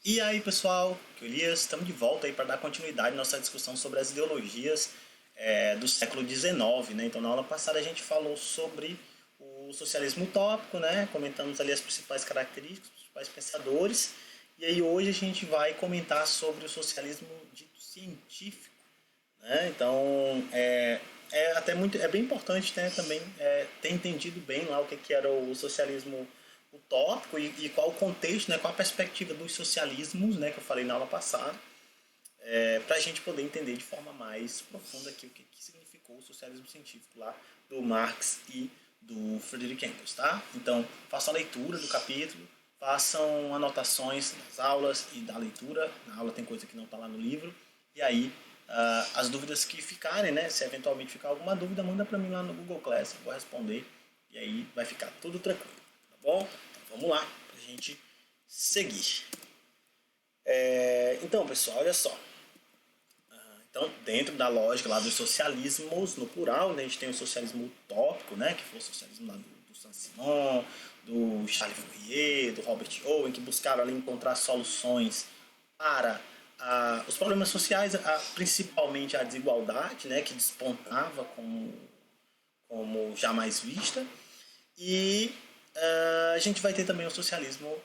E aí, pessoal, aqui é o Elias, estamos de volta aí para dar continuidade à nossa discussão sobre as ideologias do século XIX, né? Então, na aula passada a gente falou sobre o socialismo utópico, né? Comentamos ali as principais características, os principais pensadores. E aí hoje a gente vai comentar sobre o socialismo dito científico, né? Então, é bem importante, né, também ter entendido bem lá o que era o socialismo utópico e qual o contexto, né, qual a perspectiva dos socialismos, né, que eu falei na aula passada, para a gente poder entender de forma mais profunda aqui o que significou o socialismo científico lá do Marx e do Friedrich Engels, tá? Então, façam a leitura do capítulo, façam anotações das aulas e da leitura. Na aula tem coisa que não está lá no livro. E aí, as dúvidas que ficarem, né? Se eventualmente ficar alguma dúvida, manda para mim lá no Google Class, eu vou responder. E aí vai ficar tudo tranquilo, tá bom? Então vamos lá, para a gente seguir. Então, pessoal, olha só. Então, dentro da lógica lá dos socialismos, no plural, né, a gente tem o socialismo utópico, né, que foi o socialismo lá do Saint-Simon, do Charles Fourier, do Robert Owen, que buscaram ali encontrar soluções para os problemas sociais, principalmente a desigualdade, né, que despontava como jamais vista. E a gente vai ter também o socialismo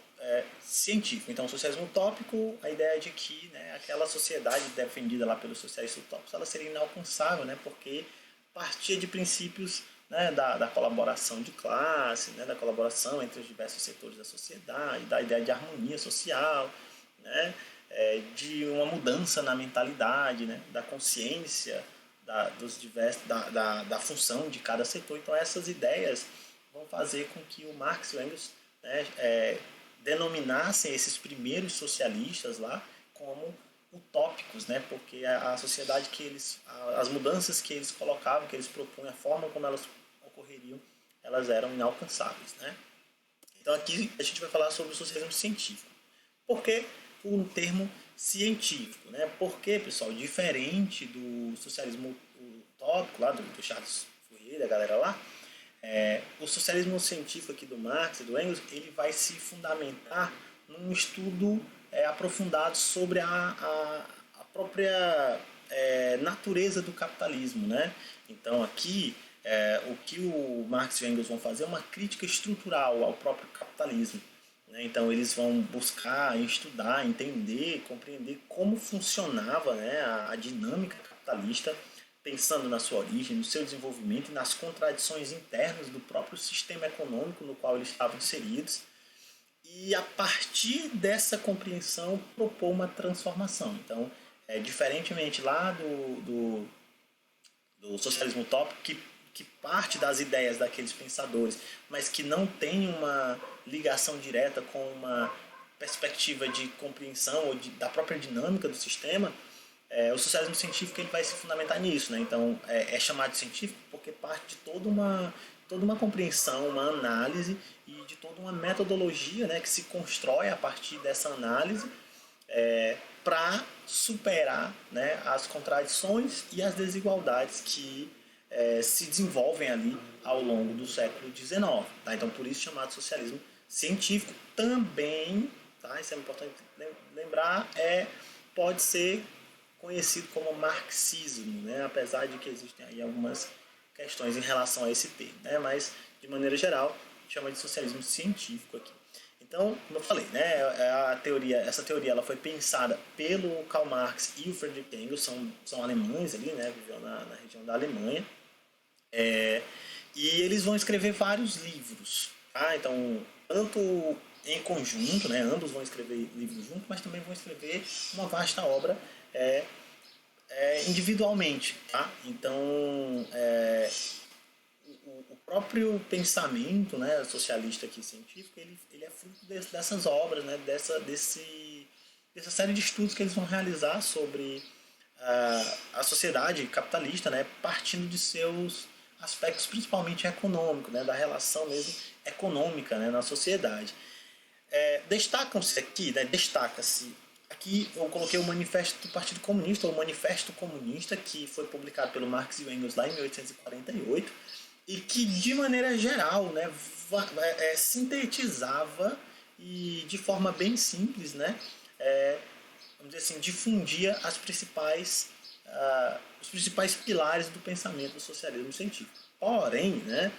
científico. Então, o socialismo utópico, a ideia é de que, né, aquela sociedade defendida lá pelos socialistas utópicos, ela seria inalcançável, né, porque partia de princípios, né, da colaboração de classe, né, da colaboração entre os diversos setores da sociedade, da ideia de harmonia social, né, de uma mudança na mentalidade, né, da consciência da função de cada setor. Então, essas ideias vão fazer com que o Marx e o Engels, né, denominassem esses primeiros socialistas lá como utópicos, né, porque a sociedade que eles, as mudanças que eles colocavam, que eles propunham, a forma como elas ocorreriam, elas eram inalcançáveis, né. Então aqui a gente vai falar sobre o socialismo científico. Por que o termo científico, né? Porque, pessoal, diferente do socialismo utópico lá do Charles Fourier, da galera lá, o socialismo científico aqui do Marx e do Engels, ele vai se fundamentar num estudo aprofundado sobre a própria natureza do capitalismo, né? Então aqui o que o Marx e o Engels vão fazer é uma crítica estrutural ao próprio capitalismo, né? Então eles vão buscar estudar, entender, compreender como funcionava, né, a dinâmica capitalista, pensando na sua origem, no seu desenvolvimento e nas contradições internas do próprio sistema econômico no qual eles estavam inseridos. E a partir dessa compreensão propor uma transformação. Então, diferentemente lá do socialismo utópico, que parte das ideias daqueles pensadores, mas que não tem uma ligação direta com uma perspectiva de compreensão ou da própria dinâmica do sistema, o socialismo científico ele vai se fundamentar nisso, né? Então é chamado de científico porque parte de toda uma compreensão, uma análise e de toda uma metodologia, né, que se constrói a partir dessa análise para superar, né, as contradições e as desigualdades que se desenvolvem ali ao longo do século XIX. Tá? Então, por isso chamado socialismo científico. Também, tá? Isso é importante lembrar, pode ser conhecido como marxismo, né? Apesar de que existem aí algumas questões em relação a esse termo, né? Mas, de maneira geral, chama de socialismo científico aqui. Então, como eu falei, né, essa teoria ela foi pensada pelo Karl Marx e o Friedrich Engels, são alemães ali, né, viviam na região da Alemanha, e eles vão escrever vários livros, tá? Então, tanto em conjunto, né, ambos vão escrever livros juntos, mas também vão escrever uma vasta obra individualmente, tá? Então, o próprio pensamento, né, socialista aqui científico, ele é fruto dessas obras, né, dessa série de estudos que eles vão realizar sobre a sociedade capitalista, né, partindo de seus aspectos principalmente econômicos, né, da relação mesmo econômica, né, na sociedade. Destacam-se aqui, né, destaca-se aqui eu coloquei o manifesto do Partido Comunista, o Manifesto Comunista, que foi publicado pelo Marx e Engels lá em 1848 e que de maneira geral, né, sintetizava e de forma bem simples, né, vamos dizer assim, difundia os principais pilares do pensamento do socialismo científico. Porém, né,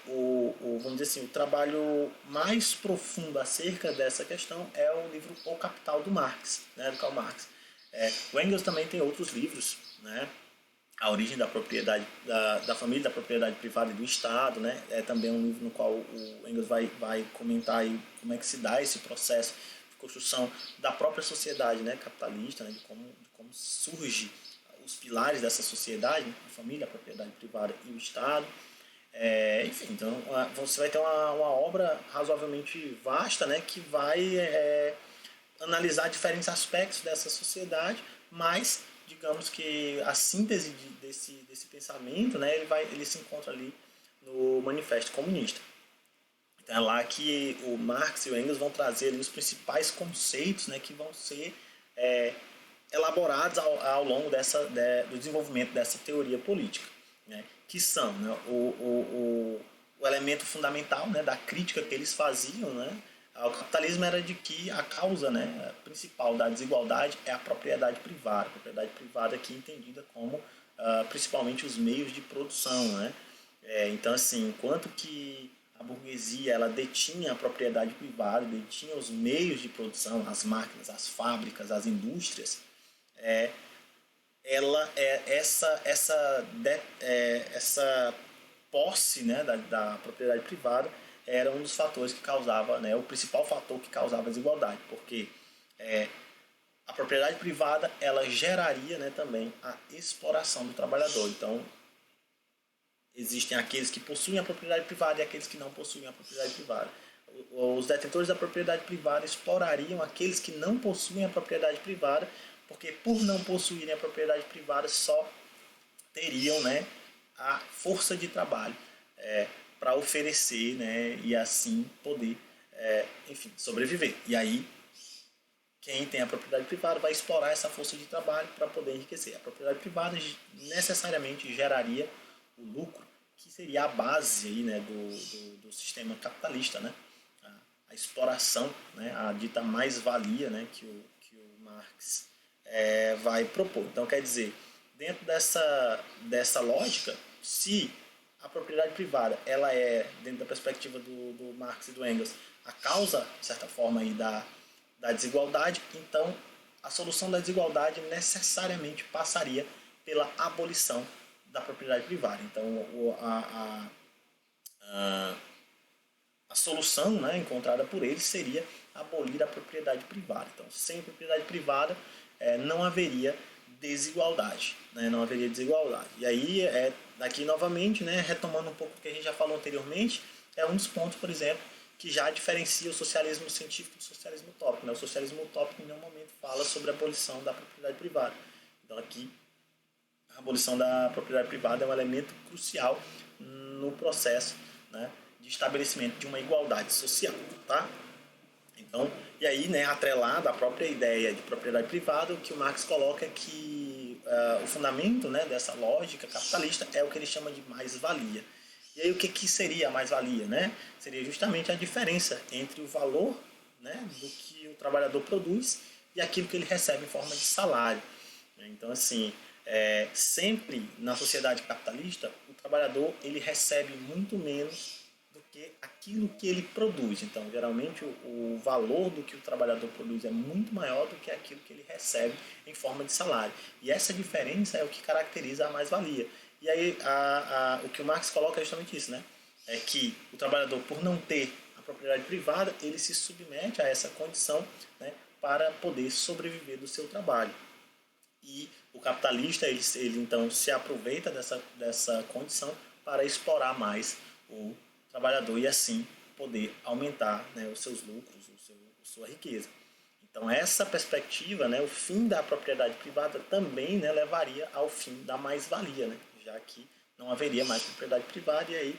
vamos dizer assim, o trabalho mais profundo acerca dessa questão é o livro O Capital do Marx, né, do Karl Marx. O Engels também tem outros livros, né, A Origem da Propriedade, da Família, da Propriedade Privada e do Estado, né, é também um livro no qual o Engels vai comentar aí como é que se dá esse processo de construção da própria sociedade, né, capitalista, né, de como surge os pilares dessa sociedade, a família, a propriedade privada e o Estado. Enfim, então você vai ter uma obra razoavelmente vasta, né, que vai analisar diferentes aspectos dessa sociedade, mas digamos que a síntese desse pensamento, né, ele se encontra ali no Manifesto Comunista. Então é lá que o Marx e o Engels vão trazer ali os principais conceitos, né, que vão ser elaborados ao longo do desenvolvimento dessa teoria política, né, que são, né, o elemento fundamental, né, da crítica que eles faziam, né, ao capitalismo era de que a causa, né, principal da desigualdade é a propriedade privada. A propriedade privada aqui entendida como principalmente os meios de produção, né? Então, assim, enquanto que a burguesia ela detinha a propriedade privada, detinha os meios de produção, as máquinas, as fábricas, as indústrias, essa posse, né, da propriedade privada era um dos fatores que causava, né, o principal fator que causava a desigualdade, porque a propriedade privada ela geraria, né, também a exploração do trabalhador. Então existem aqueles que possuem a propriedade privada e aqueles que não possuem a propriedade privada. Os detentores da propriedade privada explorariam aqueles que não possuem a propriedade privada, porque por não possuírem a propriedade privada só teriam, né, a força de trabalho para oferecer, né, e assim poder, enfim, sobreviver. E aí quem tem a propriedade privada vai explorar essa força de trabalho para poder enriquecer. A propriedade privada necessariamente geraria o lucro, que seria a base aí, né, do sistema capitalista, né? A exploração, né, a dita mais-valia, né, que o Marx vai propor. Então, quer dizer, dentro dessa lógica, se a propriedade privada ela é, dentro da perspectiva do Marx e do Engels, a causa, de certa forma, aí, da desigualdade, então a solução da desigualdade necessariamente passaria pela abolição da propriedade privada. Então a solução, né, encontrada por eles seria abolir a propriedade privada. Então, sem propriedade privada não haveria desigualdade, né, não haveria desigualdade. E aí, aqui novamente, né, retomando um pouco do que a gente já falou anteriormente, é um dos pontos, por exemplo, que já diferencia o socialismo científico do socialismo utópico, né? O socialismo utópico em nenhum momento fala sobre a abolição da propriedade privada. Então aqui a abolição da propriedade privada é um elemento crucial no processo, né, de estabelecimento de uma igualdade social, tá? Então, e aí, né, atrelado à própria ideia de propriedade privada, o que o Marx coloca é que o fundamento, né, dessa lógica capitalista é o que ele chama de mais-valia. E aí o que seria a mais-valia, né? Seria justamente a diferença entre o valor, né, do que o trabalhador produz e aquilo que ele recebe em forma de salário. Então, assim, sempre na sociedade capitalista, o trabalhador ele recebe muito menos do que aquilo que ele produz. Então, geralmente, o valor do que o trabalhador produz é muito maior do que aquilo que ele recebe em forma de salário. E essa diferença é o que caracteriza a mais-valia. E aí o que o Marx coloca é justamente isso, né? É que o trabalhador, por não ter a propriedade privada, ele se submete a essa condição, né, para poder sobreviver do seu trabalho. E o capitalista, ele então se aproveita dessa condição para explorar mais o trabalhador e assim poder aumentar, né, os seus lucros, sua riqueza. Então essa perspectiva, né, o fim da propriedade privada também, né, levaria ao fim da mais-valia, né, já que não haveria mais propriedade privada e aí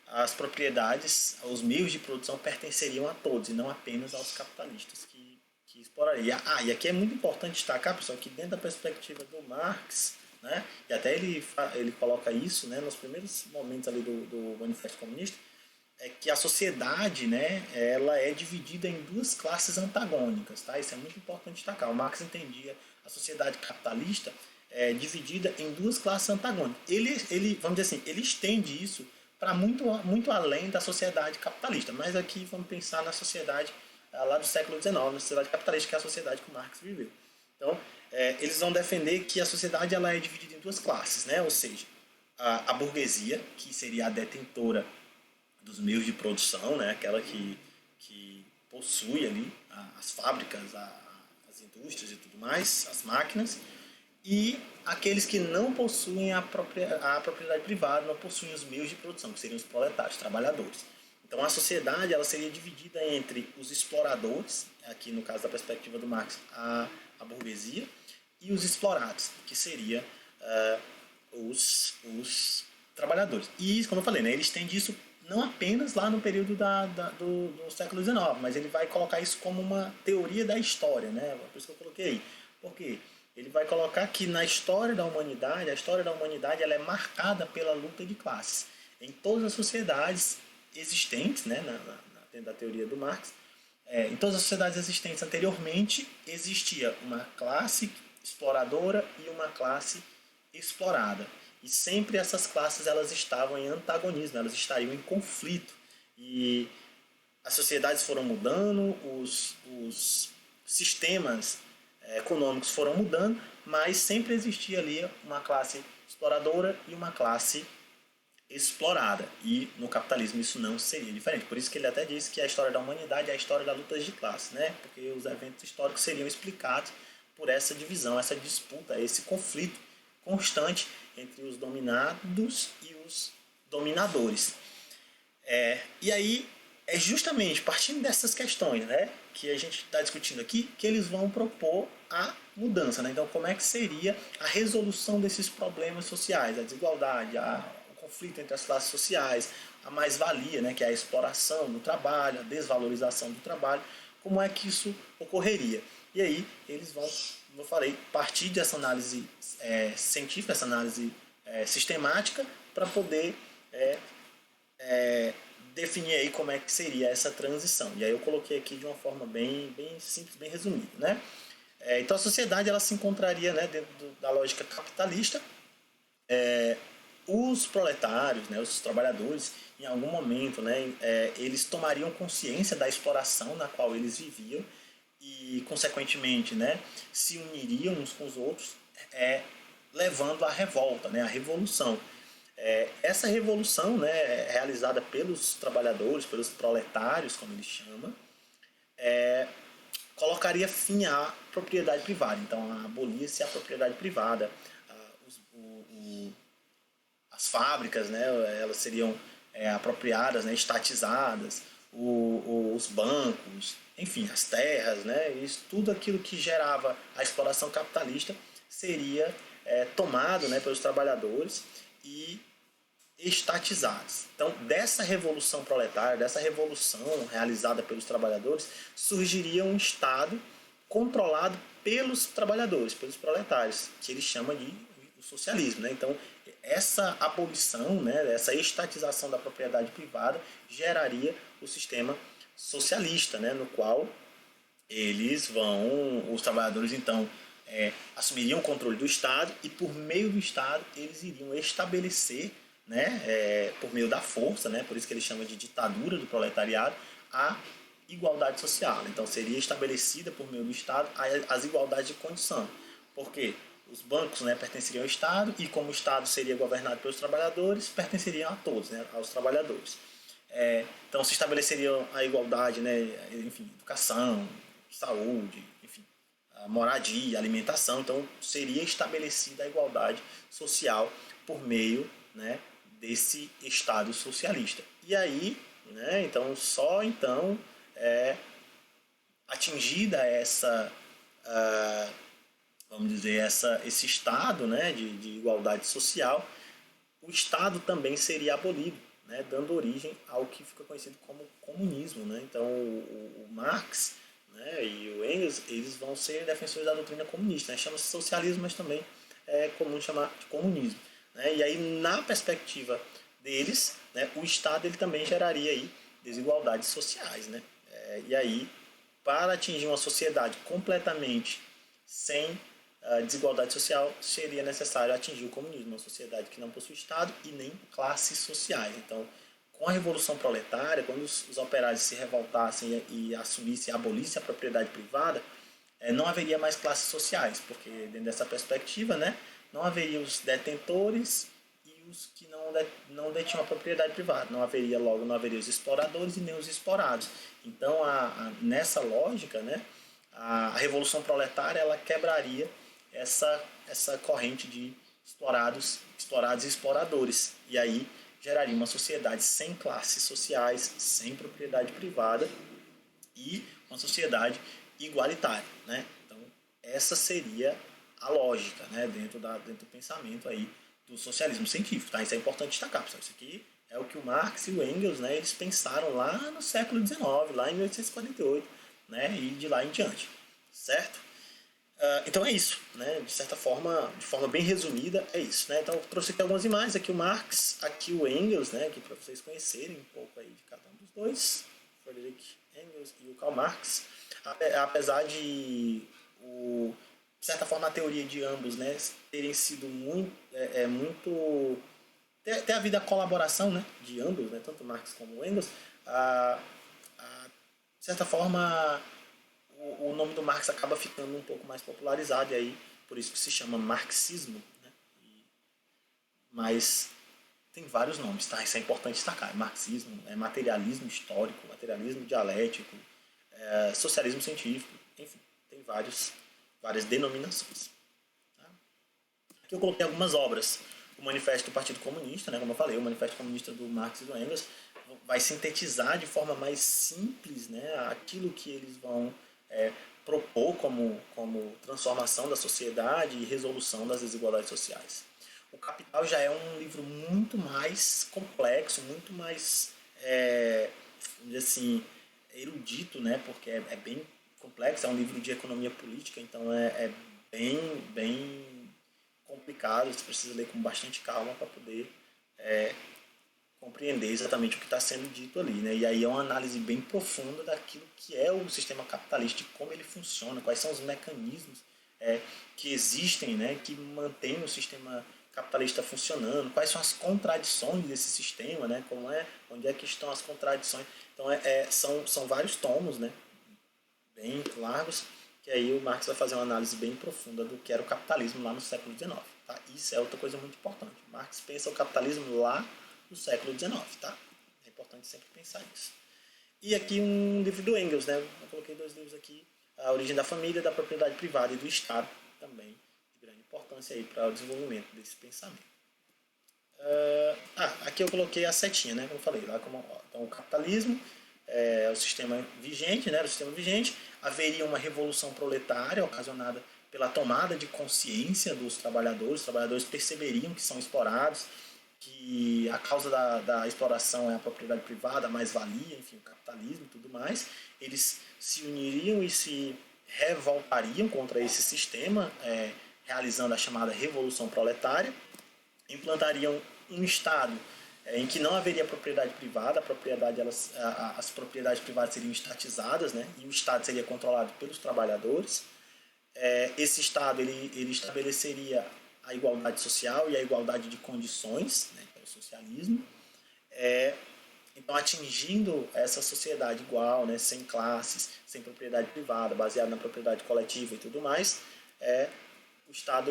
as propriedades, os meios de produção pertenceriam a todos e não apenas aos capitalistas que explorariam. E aqui é muito importante destacar, pessoal, que dentro da perspectiva do Marx, né, e até ele coloca isso, né, nos primeiros momentos ali do Manifesto Comunista, é que a sociedade, né, ela é dividida em duas classes antagônicas, tá? Isso é muito importante destacar. O Marx entendia a sociedade capitalista dividida em duas classes antagônicas. Vamos dizer assim, ele estende isso para muito além da sociedade capitalista. Mas aqui vamos pensar na sociedade lá do século XIX, na sociedade capitalista, que é a sociedade que o Marx viveu. Então, eles vão defender que a sociedade ela é dividida em duas classes, né? Ou seja, a burguesia, que seria a detentora dos meios de produção, né? Aquela que possui ali as fábricas, as indústrias e tudo mais, as máquinas, e aqueles que não possuem a propriedade privada, não possuem os meios de produção, que seriam os proletários, trabalhadores. Então a sociedade ela seria dividida entre os exploradores, aqui no caso da perspectiva do Marx, a burguesia, e os explorados, que seria os trabalhadores. E, como eu falei, né, ele estende isso não apenas lá no período do século XIX, mas ele vai colocar isso como uma teoria da história, né? Por isso que eu coloquei aí. Por quê? Ele vai colocar que na história da humanidade, a história da humanidade ela é marcada pela luta de classes. Em todas as sociedades existentes, né, dentro da teoria do Marx, em todas as sociedades existentes anteriormente, existia uma classe exploradora e uma classe explorada. E sempre essas classes elas estavam em antagonismo, elas estariam em conflito. E as sociedades foram mudando, os sistemas econômicos foram mudando, mas sempre existia ali uma classe exploradora e uma classe explorada. E no capitalismo isso não seria diferente. Por isso que ele até disse que a história da humanidade é a história das lutas de classe, né? Porque os eventos históricos seriam explicados por essa divisão, essa disputa, esse conflito constante entre os dominados e os dominadores. E aí é justamente partindo dessas questões, né, que a gente está discutindo aqui, que eles vão propor a mudança. Né? Então, como é que seria a resolução desses problemas sociais, a desigualdade, o conflito entre as classes sociais, a mais-valia, né, que é a exploração do trabalho, a desvalorização do trabalho, como é que isso ocorreria? E aí eles vão, como eu falei, partir dessa análise científica, essa análise sistemática, para poder definir aí como é que seria essa transição. E aí eu coloquei aqui de uma forma bem simples, bem resumida, né? Então a sociedade ela se encontraria, né, dentro da lógica capitalista. Os proletários, né, os trabalhadores, em algum momento, né, eles tomariam consciência da exploração na qual eles viviam e, consequentemente, né, se uniriam uns com os outros, levando à revolta, né, à revolução. Essa revolução, né, realizada pelos trabalhadores, pelos proletários, como eles chamam, colocaria fim à propriedade privada. Então, abolia-se a propriedade privada. As fábricas, né, elas seriam apropriadas, né, estatizadas, os bancos, enfim, as terras, né, isso, tudo aquilo que gerava a exploração capitalista seria tomado, né, pelos trabalhadores e estatizados. Então, dessa revolução proletária, dessa revolução realizada pelos trabalhadores, surgiria um Estado controlado pelos trabalhadores, pelos proletários, que ele chama de socialismo. Né? Então, essa abolição, né, essa estatização da propriedade privada geraria o sistema socialista, né, no qual os trabalhadores então assumiriam o controle do Estado e por meio do Estado eles iriam estabelecer, né, por meio da força, né, por isso que ele chama de ditadura do proletariado, a igualdade social. Então seria estabelecida por meio do Estado as igualdades de condição. Por quê? Os bancos, né, pertenceriam ao Estado e como o Estado seria governado pelos trabalhadores, pertenceriam a todos, né, aos trabalhadores. Então se estabeleceria a igualdade, né, enfim, educação, saúde, enfim, a moradia, alimentação. Então seria estabelecida a igualdade social por meio, né, desse Estado socialista. E aí, né, então só então atingida essa vamos dizer, esse estado, né, de igualdade social, o Estado também seria abolido, né, dando origem ao que fica conhecido como comunismo. Né? Então, o Marx, né, e o Engels, eles vão ser defensores da doutrina comunista. Né? Chama-se socialismo, mas também é comum chamar de comunismo. Né? E aí, na perspectiva deles, né, o Estado ele também geraria aí desigualdades sociais, né? E aí, para atingir uma sociedade completamente sem desigualdade social, seria necessário atingir o comunismo, uma sociedade que não possui Estado e nem classes sociais. Então, com a Revolução Proletária, quando os operários se revoltassem e assumissem, abolissem a propriedade privada, não haveria mais classes sociais, porque dentro dessa perspectiva, né, não haveria os detentores e os que não detinham a propriedade privada. Não haveria, logo, não haveria os exploradores e nem os explorados. Então, nessa lógica, né, a Revolução Proletária ela quebraria essa corrente de explorados e exploradores. E aí geraria uma sociedade sem classes sociais, sem propriedade privada e uma sociedade igualitária, né? Então, essa seria a lógica, né, dentro do pensamento aí do socialismo científico, tá? Isso é importante destacar, pessoal. Isso aqui é o que o Marx e o Engels, né, eles pensaram lá no século XIX, lá em 1848, né, e de lá em diante, certo? Então é isso, né? De certa forma, de forma bem resumida, é isso, né? Então eu trouxe aqui algumas imagens, aqui o Marx, aqui o Engels, né? Aqui para vocês conhecerem um pouco aí de cada um dos dois, Friedrich Engels e o Karl Marx. Apesar de certa forma a teoria de ambos, né, terem sido muito ter havido a colaboração, né, de ambos, né, tanto Marx como Engels, de certa forma o nome do Marx acaba ficando um pouco mais popularizado e aí por isso que se chama marxismo, né? Mas tem vários nomes, tá? Isso é importante destacar. É marxismo, é materialismo histórico, materialismo dialético, socialismo científico, enfim, tem várias denominações. Tá? Aqui eu coloquei algumas obras. O Manifesto do Partido Comunista, né, como eu falei, o Manifesto Comunista do Marx e do Engels vai sintetizar de forma mais simples, né, aquilo que eles vão propor como transformação da sociedade e resolução das desigualdades sociais. O Capital já é um livro muito mais complexo, muito mais, vamos dizer assim, erudito, né, porque é bem complexo, é um livro de economia política, então é bem complicado, você precisa ler com bastante calma para poder compreender exatamente o que está sendo dito ali, né? E aí é uma análise bem profunda daquilo que é o sistema capitalista, de como ele funciona, quais são os mecanismos que existem, né, que mantêm o sistema capitalista funcionando, quais são as contradições desse sistema, né, onde é que estão as contradições. Então são vários tomos, né, bem largos, que aí o Marx vai fazer uma análise bem profunda do que era o capitalismo lá no século XIX. Tá? Isso é outra coisa muito importante. Marx pensa o capitalismo lá no século XIX. Tá? É importante sempre pensar nisso. E aqui um livro do Engels, né? Eu coloquei dois livros aqui, A Origem da Família, da Propriedade Privada e do Estado, também de grande importância aí para o desenvolvimento desse pensamento. Aqui eu coloquei a setinha, né? Como eu falei, lá então o capitalismo é o sistema vigente, né? O sistema vigente, haveria uma revolução proletária ocasionada pela tomada de consciência dos trabalhadores. Os trabalhadores perceberiam que são explorados, que a causa da exploração é a propriedade privada, a mais-valia, enfim, o capitalismo e tudo mais. Eles se uniriam e se revoltariam contra esse sistema, realizando a chamada Revolução Proletária, implantariam um Estado em que não haveria propriedade privada, as propriedades privadas seriam estatizadas, né, e o Estado seria controlado pelos trabalhadores. Esse Estado ele estabeleceria a igualdade social e a igualdade de condições, né, que é o socialismo, então atingindo essa sociedade igual, né, sem classes, sem propriedade privada, baseada na propriedade coletiva e tudo mais, o Estado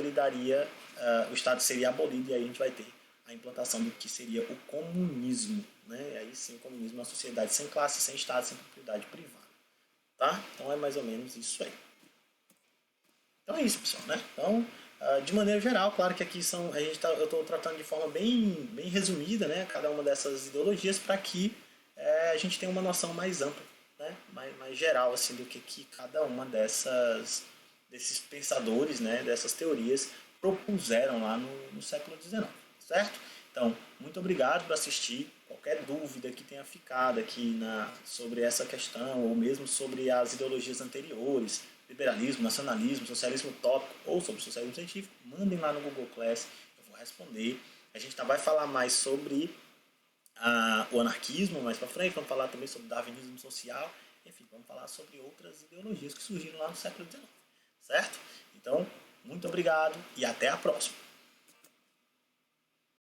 o Estado seria abolido e aí a gente vai ter a implantação do que seria o comunismo, né? E aí sim, o comunismo é uma sociedade sem classe, sem Estado, sem propriedade privada, tá? Então é mais ou menos isso aí. Então é isso, pessoal, né? Então, de maneira geral, claro que aqui eu estou tratando de forma bem resumida, né? Cada uma dessas ideologias para que a gente tenha uma noção mais ampla, né? Mais geral assim do que cada uma desses pensadores, né? Dessas teorias propuseram lá no século XIX. Certo? Então, muito obrigado por assistir. Qualquer dúvida que tenha ficado aqui sobre essa questão, ou mesmo sobre as ideologias anteriores, liberalismo, nacionalismo, socialismo utópico, ou sobre socialismo científico, mandem lá no Google Class, eu vou responder. A gente vai falar mais sobre o anarquismo mais para frente, vamos falar também sobre o darwinismo social, enfim, vamos falar sobre outras ideologias que surgiram lá no século XIX, certo? Então, muito obrigado e até a próxima.